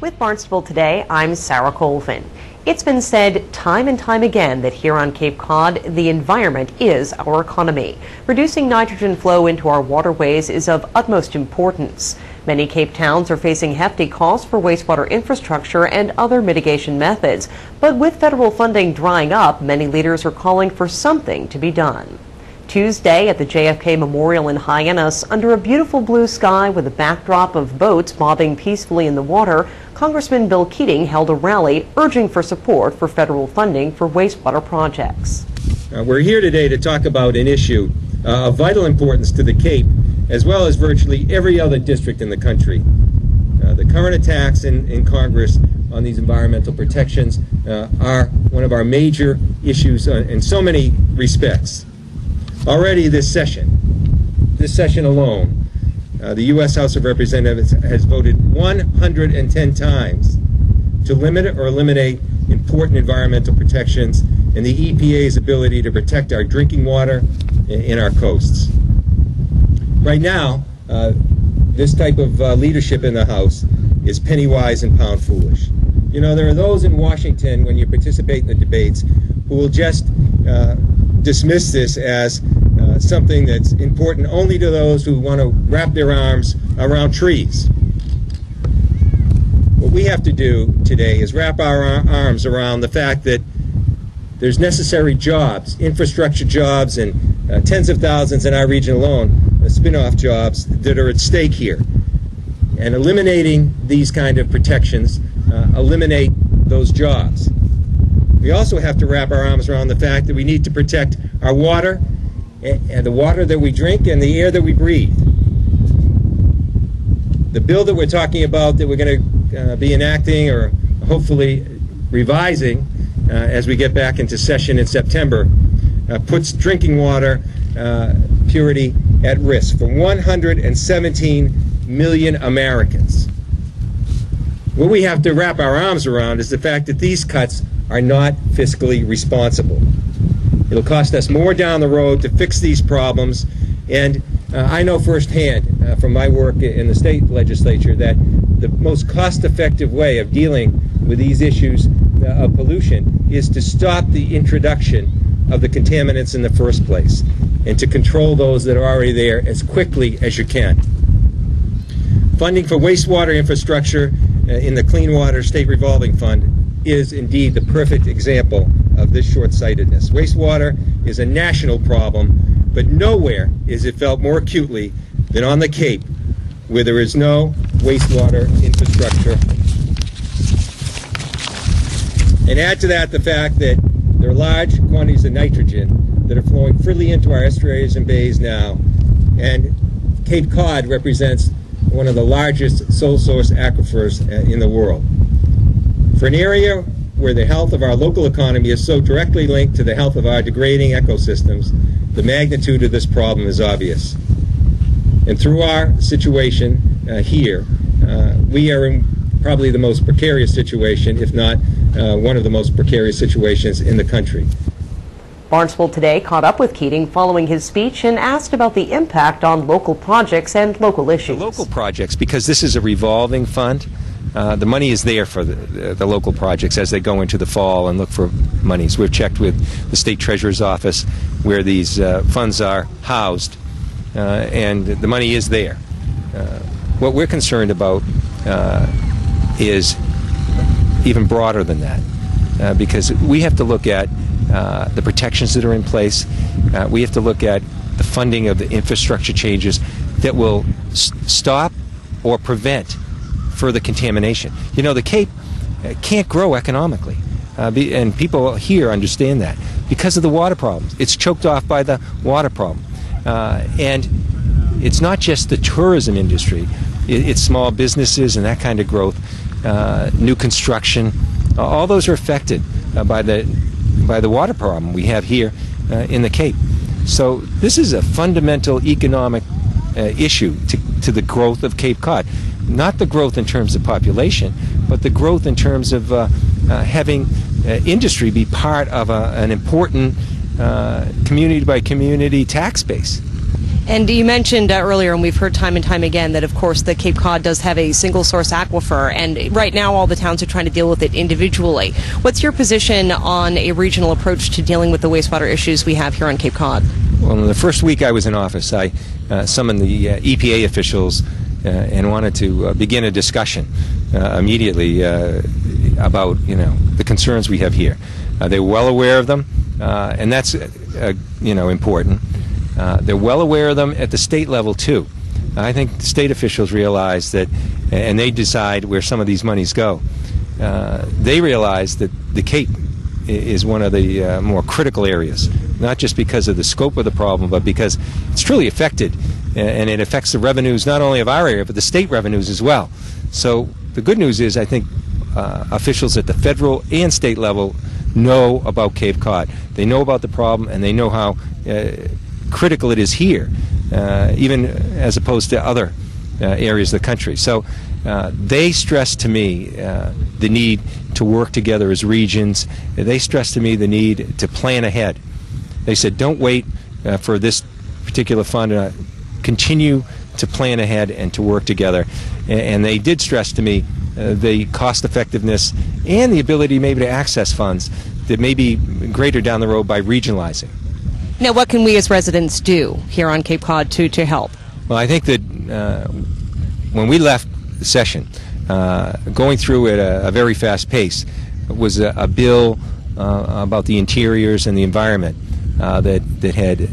With Barnstable Today, I'm Sarah Colvin. It's been said time and time again that here on Cape Cod, the environment is our economy. Reducing nitrogen flow into our waterways is of utmost importance. Many Cape towns are facing hefty costs for wastewater infrastructure and other mitigation methods. But with federal funding drying up, many leaders are calling for something to be done. Tuesday at the JFK Memorial in Hyannis, under a beautiful blue sky with a backdrop of boats bobbing peacefully in the water, Congressman Bill Keating held a rally urging for support for federal funding for wastewater projects. We're here today to talk about an issue of vital importance to the Cape, as well as virtually every other district in the country. The current attacks in Congress on these environmental protections are one of our major issues in so many respects. Already this session alone, the U.S. House of Representatives has voted 110 times to limit or eliminate important environmental protections and the EPA's ability to protect our drinking water and our coasts. Right now, this type of leadership in the House is penny wise and pound foolish. You know, there are those in Washington, when you participate in the debates, who will just dismiss this as something that's important only to those who want to wrap their arms around trees. What we have to do today is wrap our arms around the fact that there's necessary jobs, infrastructure jobs, and tens of thousands in our region alone, spin-off jobs that are at stake here. And eliminating these kind of protections eliminate those jobs. We also have to wrap our arms around the fact that we need to protect our water, and the water that we drink and the air that we breathe. The bill that we're talking about, that we're going to be enacting or hopefully revising as we get back into session in September, puts drinking water purity at risk for 117 million Americans. What we have to wrap our arms around is the fact that these cuts are not fiscally responsible. It'll cost us more down the road to fix these problems, and I know firsthand from my work in the state legislature that the most cost-effective way of dealing with these issues of pollution is to stop the introduction of the contaminants in the first place and to control those that are already there as quickly as you can. Funding for wastewater infrastructure in the Clean Water State Revolving Fund is indeed the perfect example of this short-sightedness. Wastewater is a national problem, but nowhere is it felt more acutely than on the Cape, where there is no wastewater infrastructure. And add to that the fact that there are large quantities of nitrogen that are flowing freely into our estuaries and bays now, and Cape Cod represents one of the largest sole source aquifers in the world. For an area where the health of our local economy is so directly linked to the health of our degrading ecosystems, the magnitude of this problem is obvious. And through our situation here, we are in probably the most precarious situation, if not one of the most precarious situations in the country. Barnstable Today caught up with Keating following his speech and asked about the impact on local projects and local issues. The local projects, because this is a revolving fund, the money is there for the local projects as they go into the fall and look for monies. We've checked with the State Treasurer's Office where these funds are housed, and the money is there. What we're concerned about is even broader than that, because we have to look at the protections that are in place. We have to look at the funding of the infrastructure changes that will stop or prevent further contamination. You know, the Cape can't grow economically, and people here understand that because of the water problems. It's choked off by the water problem. And it's not just the tourism industry. It's small businesses and that kind of growth, new construction. All those are affected by the water problem we have here in the Cape. So this is a fundamental economic issue to the growth of Cape Cod. Not the growth in terms of population, but the growth in terms of having industry be part of an important community-by-community tax base. And you mentioned earlier, and we've heard time and time again, that of course the Cape Cod does have a single source aquifer, and right now all the towns are trying to deal with it individually. What's your position on a regional approach to dealing with the wastewater issues we have here on Cape Cod? Well, in the first week I was in office, I summoned the EPA officials and wanted to begin a discussion immediately about the concerns we have here. They were well aware of them, and that's important. They're well aware of them at the state level too. I think the state officials realize that, and they decide where some of these monies go. They realize that the Cape is one of the more critical areas, not just because of the scope of the problem, but because it's truly affected, and it affects the revenues not only of our area, but the state revenues as well. So the good news is, I think officials at the federal and state level know about Cape Cod. They know about the problem, and they know how critical it is here, even as opposed to other areas of the country. So they stress to me the need to work together as regions. They stress to me the need to plan ahead. They said, don't wait for this particular fund. Continue to plan ahead and to work together. And they did stress to me the cost effectiveness and the ability maybe to access funds that may be greater down the road by regionalizing. Now, what can we as residents do here on Cape Cod to help? Well, I think that when we left the session, going through at a very fast pace was a bill about the interiors and the environment that had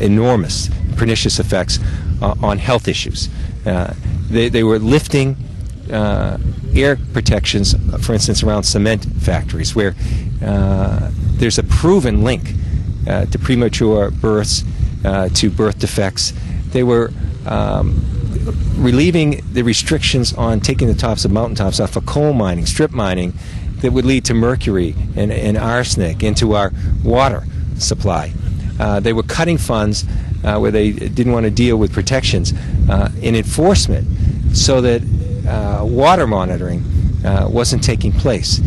enormous pernicious effects on health issues. They were lifting air protections, for instance, around cement factories, where there's a proven link to premature births, to birth defects. They were relieving the restrictions on taking the tops of mountaintops off of coal mining, strip mining, that would lead to mercury and arsenic into our water supply. They were cutting funds where they didn't want to deal with protections in enforcement, so that water monitoring wasn't taking place.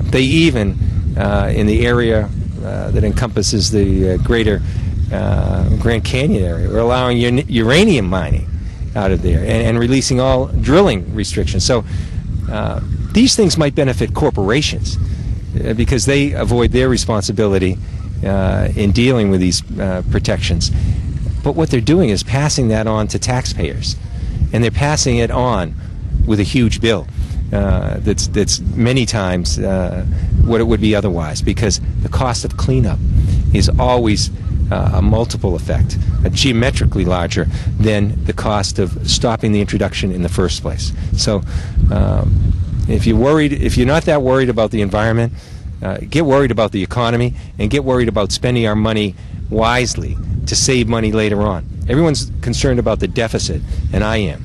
They even, in the area that encompasses the greater Grand Canyon area, were allowing uranium mining out of there and releasing all drilling restrictions. So these things might benefit corporations because they avoid their responsibility in dealing with these protections. But what they're doing is passing that on to taxpayers, and they're passing it on with a huge bill that's many times what it would be otherwise, because the cost of cleanup is always a multiple effect, geometrically larger than the cost of stopping the introduction in the first place. So if you're not that worried about the environment, get worried about the economy, and get worried about spending our money wisely to save money later on. Everyone's concerned about the deficit, and I am.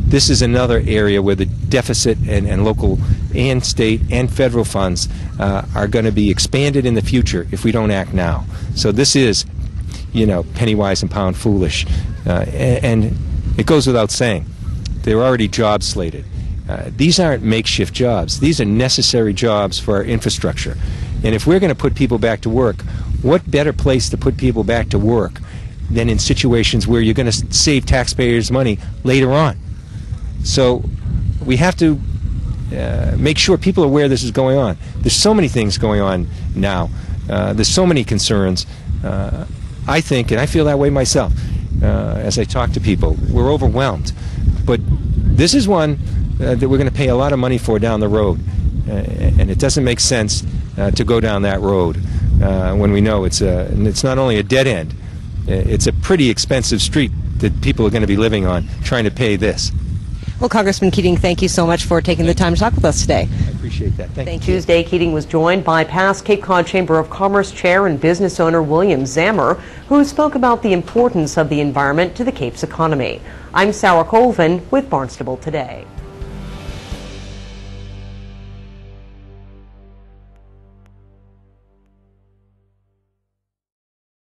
This is another area where the deficit and local and state and federal funds are going to be expanded in the future if we don't act now. So this is, penny wise and pound foolish. And it goes without saying, there are already jobs slated. These aren't makeshift jobs. These are necessary jobs for our infrastructure. And if we're going to put people back to work, what better place to put people back to work than in situations where you're going to save taxpayers money later on? So we have to make sure people are aware this is going on. There's so many things going on now. There's so many concerns. I think, and I feel that way myself, as I talk to people, we're overwhelmed. But this is one that we're going to pay a lot of money for down the road. And it doesn't make sense to go down that road when we know it's not only a dead end, it's a pretty expensive street that people are going to be living on trying to pay this. Well, Congressman Keating, thank you so much for taking the time to talk with us today. I appreciate that. Thank you. Tuesday, Keating was joined by past Cape Cod Chamber of Commerce Chair and business owner William Zammer, who spoke about the importance of the environment to the Cape's economy. I'm Sarah Colvin with Barnstable Today.